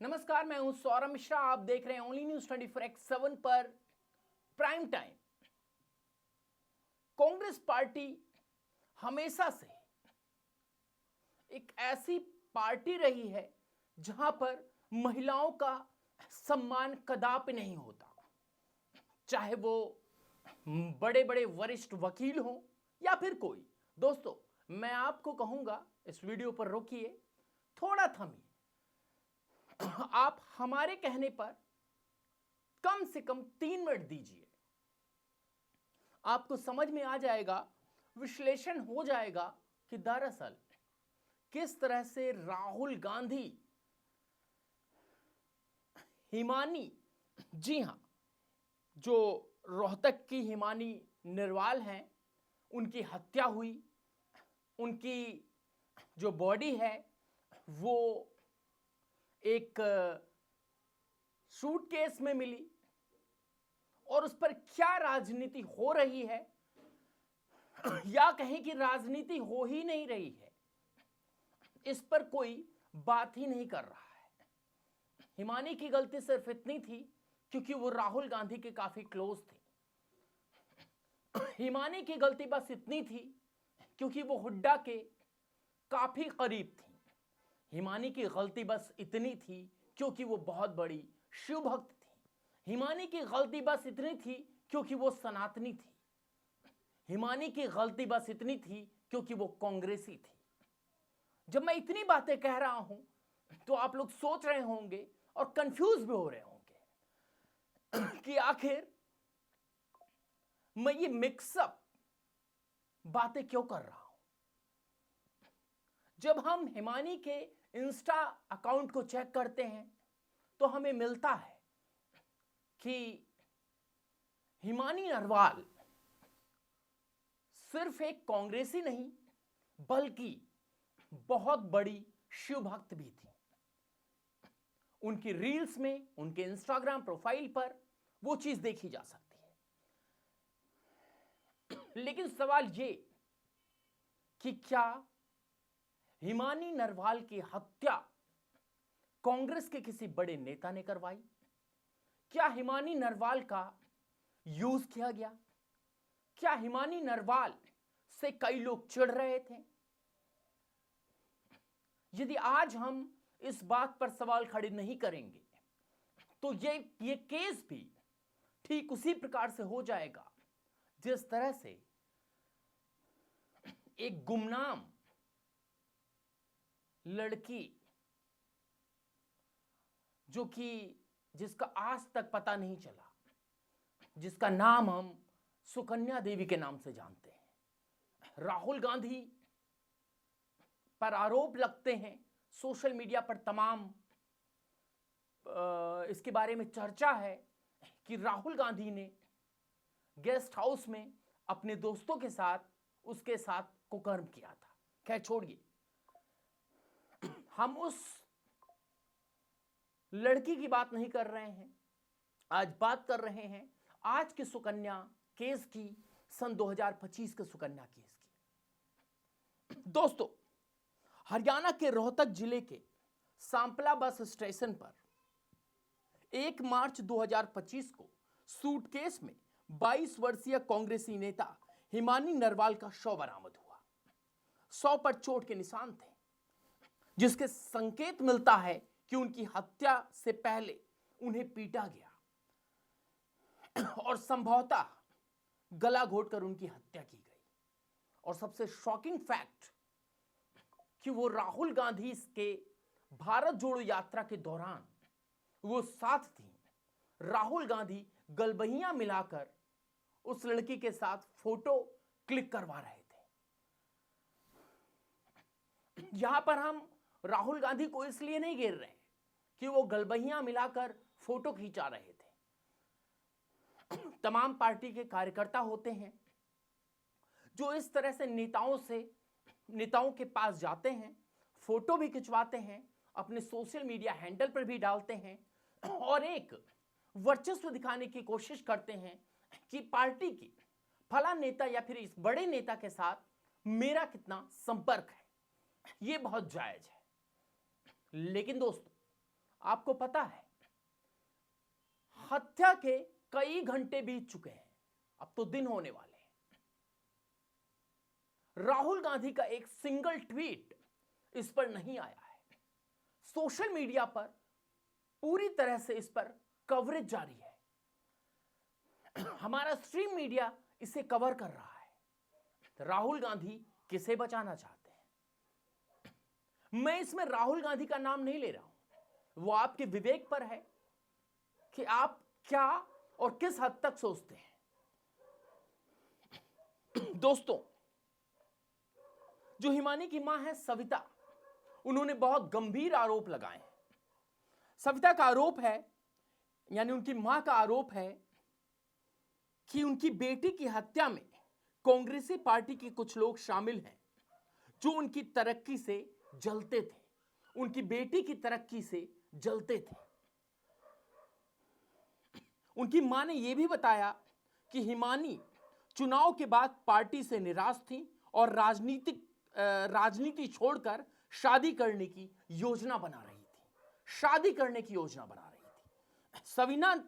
नमस्कार, मैं हूं सौरभ मिश्रा। आप देख रहे हैं ओनली न्यूज 24x7 पर प्राइम टाइम। कांग्रेस पार्टी हमेशा से एक ऐसी पार्टी रही है जहां पर महिलाओं का सम्मान कदापि नहीं होता, चाहे वो बड़े बड़े वरिष्ठ वकील हों या फिर कोई। दोस्तों, मैं आपको कहूंगा इस वीडियो पर रोकिए, थोड़ा थमिए। आप हमारे कहने पर कम से कम 3 मिनट दीजिए, आपको समझ में आ जाएगा, विश्लेषण हो जाएगा कि दरअसल किस तरह से राहुल गांधी हिमानी, जी हां, जो रोहतक की हिमानी निर्वाल हैं, उनकी हत्या हुई। उनकी जो बॉडी है वो एक सूटकेस में मिली और उस पर क्या राजनीति हो रही है या कहें कि राजनीति हो ही नहीं रही है, इस पर कोई बात ही नहीं कर रहा है। हिमानी की गलती सिर्फ इतनी थी क्योंकि वो राहुल गांधी के काफी क्लोज थी। हिमानी की गलती बस इतनी थी क्योंकि वो हुड्डा के काफी करीब थी। हिमानी की गलती बस इतनी थी क्योंकि वो बहुत बड़ी शिव भक्त थी। हिमानी की गलती बस इतनी थी क्योंकि वो सनातनी थी। हिमानी की गलती बस इतनी थी क्योंकि वो कांग्रेसी थी। जब मैं इतनी बातें कह रहा हूं तो आप लोग सोच रहे होंगे और कंफ्यूज भी हो रहे होंगे कि आखिर मैं ये मिक्सअप बातें क्यों कर रहा हूं। जब हम हिमानी के इंस्टा अकाउंट को चेक करते हैं तो हमें मिलता है कि हिमानी नरवाल सिर्फ एक कांग्रेसी नहीं बल्कि बहुत बड़ी शिव भक्त भी थी। उनकी रील्स में, उनके इंस्टाग्राम प्रोफाइल पर वो चीज देखी जा सकती है। लेकिन सवाल ये कि क्या हिमानी नरवाल की हत्या कांग्रेस के किसी बड़े नेता ने करवाई? क्या हिमानी नरवाल का यूज किया गया? क्या हिमानी नरवाल से कई लोग चिढ़ रहे थे? यदि आज हम इस बात पर सवाल खड़े नहीं करेंगे तो ये केस भी ठीक उसी प्रकार से हो जाएगा जिस तरह से एक गुमनाम लड़की, जो कि जिसका आज तक पता नहीं चला, जिसका नाम हम सुकन्या देवी के नाम से जानते हैं, राहुल गांधी पर आरोप लगते हैं, सोशल मीडिया पर तमाम इसके बारे में चर्चा है कि राहुल गांधी ने गेस्ट हाउस में अपने दोस्तों के साथ उसके साथ कुकर्म किया था। खैर छोड़िए, हम उस लड़की की बात नहीं कर रहे हैं, आज बात कर रहे हैं आज के सुकन्या केस की, सन 2025 के सुकन्या केस की। दोस्तों, हरियाणा के रोहतक जिले के सांपला बस स्टेशन पर 1 मार्च 2025 को सूटकेस में 22 वर्षीय कांग्रेसी नेता हिमानी नरवाल का शव बरामद हुआ। 100 पर चोट के निशान थे, जिसके संकेत मिलता है कि उनकी हत्या से पहले उन्हें पीटा गया और संभवतः गला घोटकर उनकी हत्या की गई। और सबसे शॉकिंग फैक्ट कि वो राहुल गांधी के भारत जोड़ो यात्रा के दौरान वो साथ थी। राहुल गांधी गलबहियां मिलाकर उस लड़की के साथ फोटो क्लिक करवा रहे थे। यहां पर हम राहुल गांधी को इसलिए नहीं घेर रहे कि वो गलबहियां मिलाकर फोटो खींचा रहे थे। तमाम पार्टी के कार्यकर्ता होते हैं जो इस तरह से नेताओं के पास जाते हैं, फोटो भी खिंचवाते हैं, अपने सोशल मीडिया हैंडल पर भी डालते हैं और एक वर्चस्व दिखाने की कोशिश करते हैं कि पार्टी की फला नेता या फिर इस बड़े नेता के साथ मेरा कितना संपर्क है। यह बहुत जायज है। लेकिन दोस्तों, आपको पता है हत्या के कई घंटे बीत चुके हैं, अब तो दिन होने वाले हैं। राहुल गांधी का एक सिंगल ट्वीट इस पर नहीं आया है। सोशल मीडिया पर पूरी तरह से इस पर कवरेज जारी है। हमारा स्ट्रीम मीडिया इसे कवर कर रहा है। राहुल गांधी किसे बचाना चाहते हैं? मैं इसमें राहुल गांधी का नाम नहीं ले रहा हूं, वो आपके विवेक पर है कि आप क्या और किस हद तक सोचते हैं। दोस्तों, जो हिमानी की मां है सविता, उन्होंने बहुत गंभीर आरोप लगाए हैं। सविता का आरोप है, यानी उनकी मां का आरोप है कि उनकी बेटी की हत्या में कांग्रेसी पार्टी के कुछ लोग शामिल हैं जो उनकी तरक्की से जलते थे, उनकी बेटी की तरक्की से जलते थे। उनकी मां ने यह भी बताया कि हिमानी चुनाव के बाद पार्टी से निराश थी और राजनीति छोड़कर शादी करने की योजना बना रही थी।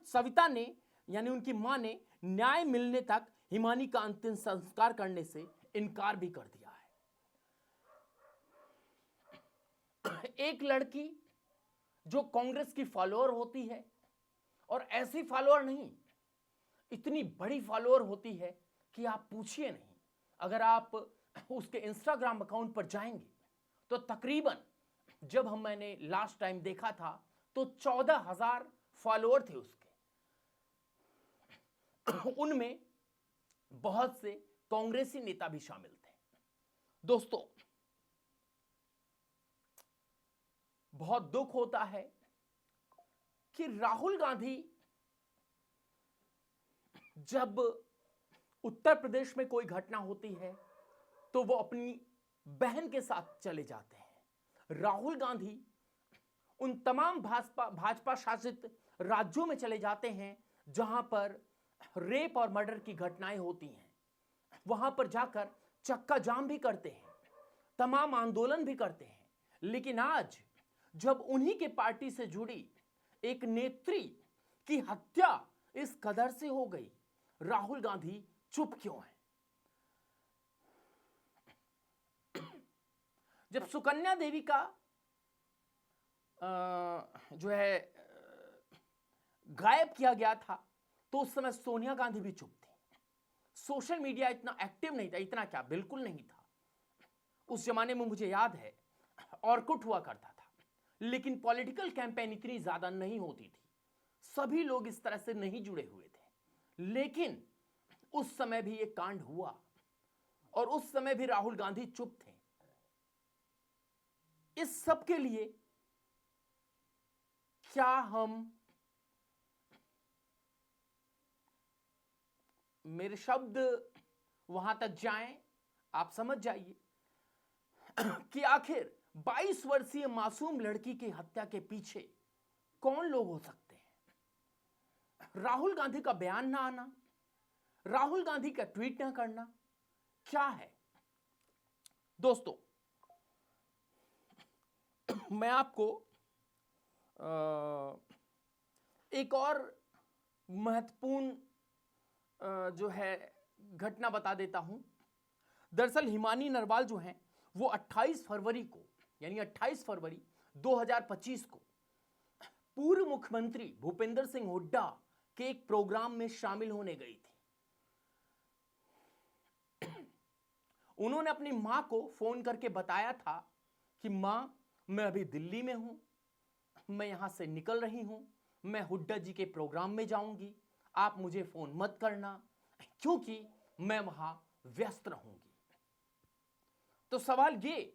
सविता ने, यानी उनकी मां ने, न्याय मिलने तक हिमानी का अंतिम संस्कार करने से इनकार भी कर दिया है। एक लड़की जो कांग्रेस की फॉलोअर होती है, और ऐसी फॉलोअर नहीं, इतनी बड़ी फॉलोअर होती है कि आप पूछिए नहीं। अगर आप उसके इंस्टाग्राम अकाउंट पर जाएंगे तो तकरीबन, जब मैंने लास्ट टाइम देखा था तो 14,000 फॉलोअर थे उसके। उनमें बहुत से कांग्रेसी नेता भी शामिल थे। दोस्तों, बहुत दुख होता है कि राहुल गांधी जब उत्तर प्रदेश में कोई घटना होती है तो वो अपनी बहन के साथ चले जाते हैं। राहुल गांधी उन तमाम भाजपा शासित राज्यों में चले जाते हैं जहां पर रेप और मर्डर की घटनाएं होती हैं। वहां पर जाकर चक्का जाम भी करते हैं, तमाम आंदोलन भी करते हैं। लेकिन आज जब उन्हीं के पार्टी से जुड़ी एक नेत्री की हत्या इस कदर से हो गई, राहुल गांधी चुप क्यों है? जब सुकन्या देवी का जो है गायब किया गया था तो उस समय सोनिया गांधी भी चुप थी। सोशल मीडिया इतना एक्टिव नहीं था, इतना क्या, बिल्कुल नहीं था। उस जमाने में मुझे याद है ऑर्कुट हुआ करता था, लेकिन पॉलिटिकल कैंपेन इतनी ज्यादा नहीं होती थी, सभी लोग इस तरह से नहीं जुड़े हुए थे। लेकिन उस समय भी यह कांड हुआ और उस समय भी राहुल गांधी चुप थे। इस सब के लिए क्या हम, मेरे शब्द वहां तक जाएं, आप समझ जाइए कि आखिर 22 वर्षीय मासूम लड़की की हत्या के पीछे कौन लोग हो सकते हैं? राहुल गांधी का बयान ना आना, राहुल गांधी का ट्वीट ना करना, क्या है? दोस्तों, मैं आपको एक और महत्वपूर्ण जो है घटना बता देता हूं। दरअसल हिमानी नरवाल जो हैं वो 28 फरवरी को, यानी 28 फरवरी 2025 को पूर्व मुख्यमंत्री भूपेंद्र सिंह हुड्डा के एक प्रोग्राम में शामिल होने गई थी। उन्होंने अपनी मां को फोन करके बताया था कि मां, मैं अभी दिल्ली में हूं, मैं यहां से निकल रही हूं, मैं हुड्डा जी के प्रोग्राम में जाऊंगी, आप मुझे फोन मत करना क्योंकि मैं वहां व्यस्त रहूंगी। तो सवाल ये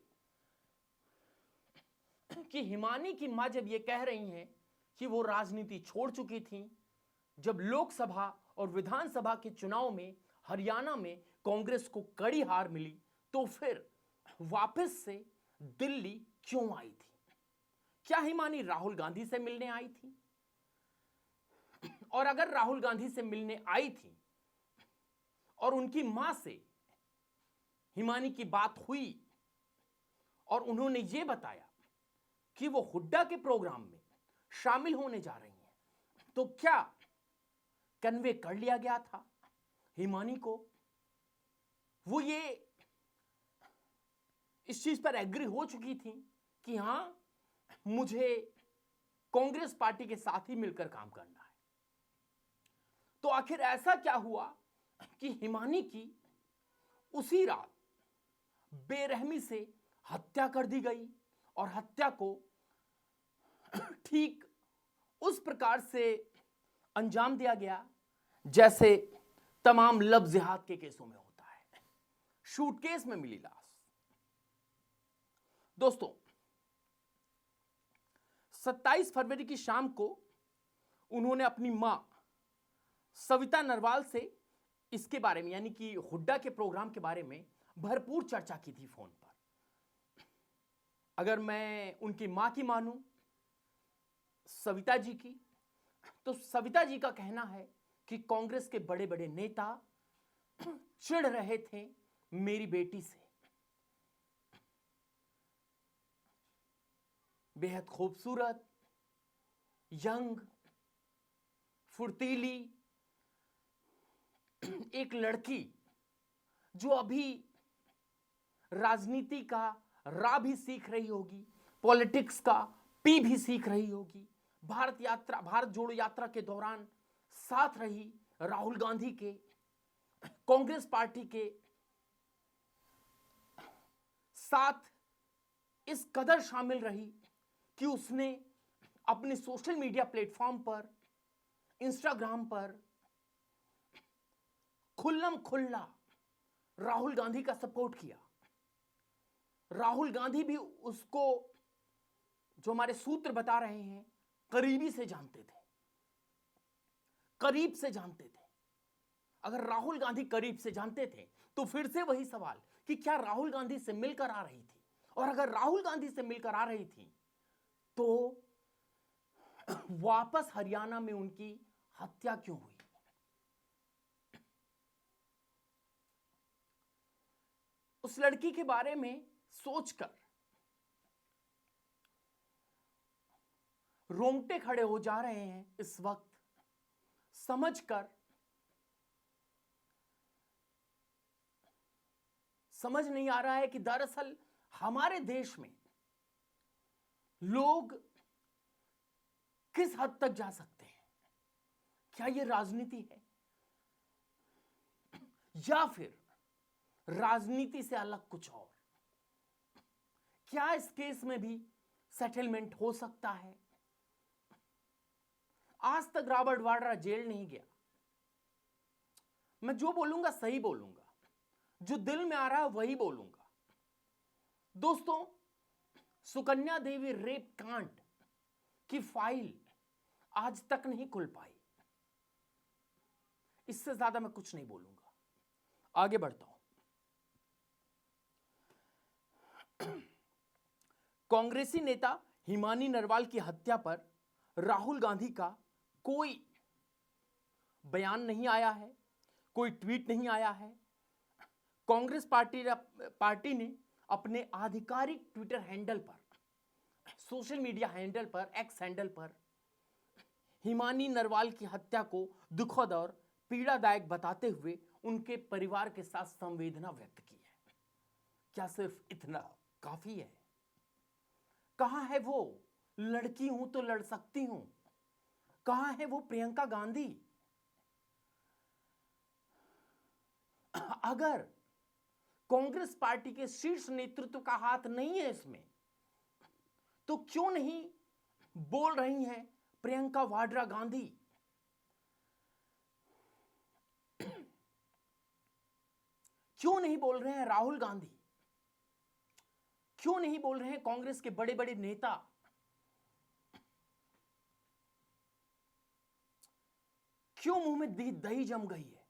कि हिमानी की मां जब ये कह रही हैं कि वो राजनीति छोड़ चुकी थी, जब लोकसभा और विधानसभा के चुनाव में हरियाणा में कांग्रेस को कड़ी हार मिली, तो फिर वापस से दिल्ली क्यों आई थी? क्या हिमानी राहुल गांधी से मिलने आई थी? और अगर राहुल गांधी से मिलने आई थी और उनकी मां से हिमानी की बात हुई और उन्होंने ये बताया कि वो हुड्डा के प्रोग्राम में शामिल होने जा रही हैं, तो क्या कन्वे कर लिया गया था हिमानी को? वो ये इस चीज पर एग्री हो चुकी थी कि हां, मुझे कांग्रेस पार्टी के साथ ही मिलकर काम करना है। तो आखिर ऐसा क्या हुआ कि हिमानी की उसी रात बेरहमी से हत्या कर दी गई, और हत्या को ठीक उस प्रकार से अंजाम दिया गया जैसे तमाम लव जिहाद के केसों में होता है, सूटकेस में मिली लाश। दोस्तों, 27 फरवरी की शाम को उन्होंने अपनी मां सविता नरवाल से इसके बारे में, यानी कि हुड्डा के प्रोग्राम के बारे में भरपूर चर्चा की थी फोन पर। अगर मैं उनकी मां की मानूं, सविता जी की, तो सविता जी का कहना है कि कांग्रेस के बड़े बड़े नेता चिढ़ रहे थे मेरी बेटी से। बेहद खूबसूरत, यंग, फुर्तीली एक लड़की जो अभी राजनीति का रा भी सीख रही होगी, पॉलिटिक्स का पी भी सीख रही होगी, भारत जोड़ो यात्रा के दौरान साथ रही राहुल गांधी के, कांग्रेस पार्टी के साथ इस कदर शामिल रही कि उसने अपने सोशल मीडिया प्लेटफॉर्म पर, इंस्टाग्राम पर खुल्लम खुल्ला राहुल गांधी का सपोर्ट किया। राहुल गांधी भी उसको, जो हमारे सूत्र बता रहे हैं, करीबी से जानते थे, करीब से जानते थे। अगर राहुल गांधी करीब से जानते थे तो फिर से वही सवाल कि क्या राहुल गांधी से मिलकर आ रही थी, और अगर राहुल गांधी से मिलकर आ रही थी तो वापस हरियाणा में उनकी हत्या क्यों हुई? उस लड़की के बारे में सोचकर रोंगटे खड़े हो जा रहे हैं इस वक्त, समझ नहीं आ रहा है कि दरअसल हमारे देश में लोग किस हद तक जा सकते हैं। क्या यह राजनीति है, या फिर राजनीति से अलग कुछ और? क्या इस केस में भी सेटलमेंट हो सकता है? आज तक रॉबर्ट वाड्रा जेल नहीं गया। मैं जो बोलूंगा सही बोलूंगा, जो दिल में आ रहा है वही बोलूंगा। दोस्तों, सुकन्या देवी रेप कांड की फाइल आज तक नहीं खुल पाई। इससे ज्यादा मैं कुछ नहीं बोलूंगा, आगे बढ़ता हूं। कांग्रेसी नेता हिमानी नरवाल की हत्या पर राहुल गांधी का कोई बयान नहीं आया है, कोई ट्वीट नहीं आया है। कांग्रेस पार्टी ने अपने आधिकारिक ट्विटर हैंडल पर, सोशल मीडिया हैंडल पर, एक्स हैंडल पर हिमानी नरवाल की हत्या को दुखद और पीड़ादायक बताते हुए उनके परिवार के साथ संवेदना व्यक्त की है। क्या सिर्फ इतना काफी है? कहां है वो लड़की हूं तो लड़ सकती हूं? कहां है वो प्रियंका गांधी? अगर कांग्रेस पार्टी के शीर्ष नेतृत्व का हाथ नहीं है इसमें, तो क्यों नहीं बोल रही हैं प्रियंका वाड्रा गांधी? क्यों नहीं बोल रहे हैं राहुल गांधी? क्यों नहीं बोल रहे हैं कांग्रेस के बड़े बड़े नेता? क्यों मुंह में दही जम गई है?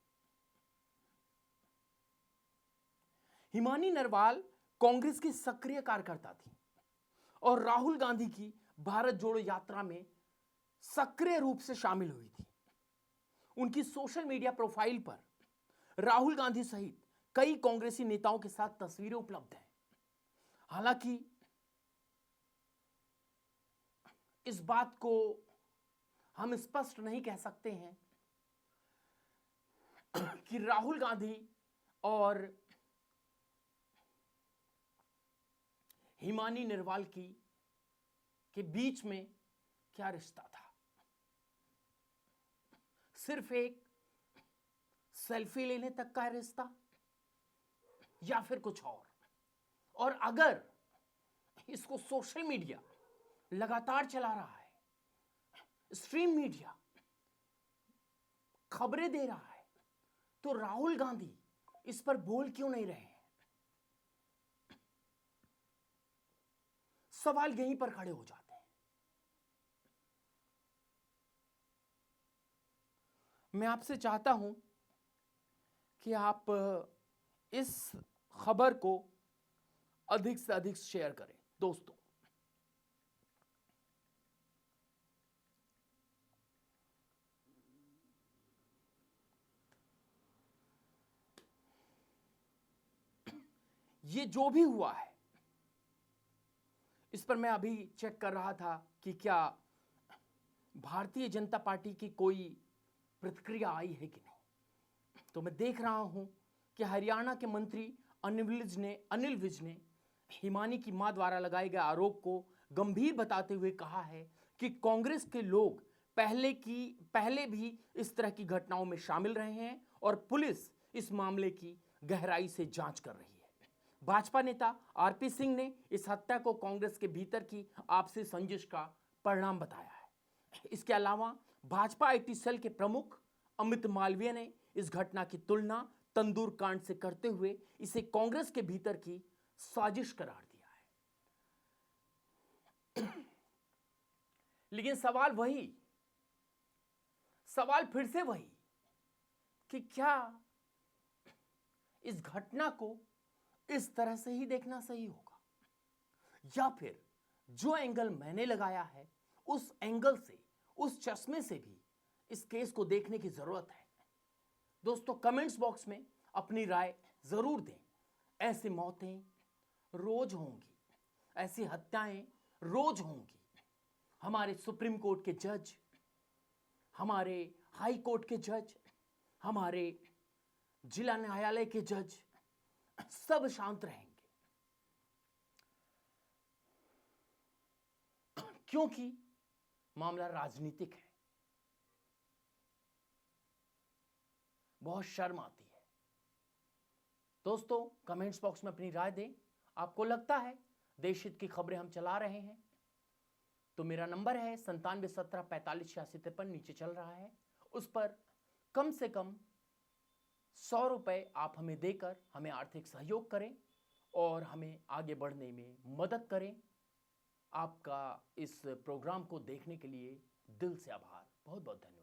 हिमानी नरवाल कांग्रेस की सक्रिय कार्यकर्ता थी और राहुल गांधी की भारत जोड़ो यात्रा में सक्रिय रूप से शामिल हुई थी। उनकी सोशल मीडिया प्रोफाइल पर राहुल गांधी सहित कई कांग्रेसी नेताओं के साथ तस्वीरें उपलब्ध हैं। हालांकि इस बात को हम स्पष्ट नहीं कह सकते हैं कि राहुल गांधी और हिमानी निर्वाल के बीच में क्या रिश्ता था। सिर्फ एक सेल्फी लेने तक का रिश्ता या फिर कुछ और अगर इसको सोशल मीडिया लगातार चला रहा है, स्ट्रीम मीडिया खबरें दे रहा है, तो राहुल गांधी इस पर बोल क्यों नहीं रहे हैं? सवाल यहीं पर खड़े हो जाते हैं। मैं आपसे चाहता हूं कि आप इस खबर को अधिक से अधिक शेयर करें दोस्तों। ये जो भी हुआ है, इस पर मैं अभी चेक कर रहा था कि क्या भारतीय जनता पार्टी की कोई प्रतिक्रिया आई है कि नहीं। तो मैं देख रहा हूं कि हरियाणा के मंत्री अनिल विज ने हिमानी की मां द्वारा लगाए गए आरोप को गंभीर बताते हुए कहा है कि कांग्रेस के लोग पहले भी इस तरह की घटनाओं में शामिल रहे हैं और पुलिस इस मामले की गहराई से जांच कर रही है। भाजपा नेता आरपी सिंह ने इस हत्या को कांग्रेस के भीतर की आपसी संजिश का परिणाम बताया है। इसके अलावा भाजपा आईटी सेल के प्रमुख अमित मालवीय ने इस घटना की तुलना तंदूर कांड से करते हुए इसे कांग्रेस के भीतर की साजिश करार दिया है। लेकिन सवाल फिर से वही कि क्या इस घटना को इस तरह से ही देखना सही होगा, या फिर जो एंगल मैंने लगाया है उस एंगल से, उस चश्मे से भी इस केस को देखने की जरूरत है। दोस्तों, कमेंट्स बॉक्स में अपनी राय जरूर दें। ऐसी मौतें रोज होंगी, ऐसी हत्याएं रोज होंगी। हमारे सुप्रीम कोर्ट के जज, हमारे हाई कोर्ट के जज, हमारे जिला न्यायालय के जज सब शांत रहेंगे, क्योंकि मामला राजनीतिक है। बहुत शर्म आती है। दोस्तों, कमेंट्स बॉक्स में अपनी राय दें। आपको लगता है देश हित की खबरें हम चला रहे हैं? तो मेरा नंबर है 9717458653, नीचे चल रहा है। उस पर कम से कम 100 रुपए आप हमें देकर हमें आर्थिक सहयोग करें और हमें आगे बढ़ने में मदद करें। आपका इस प्रोग्राम को देखने के लिए दिल से आभार। बहुत बहुत धन्यवाद।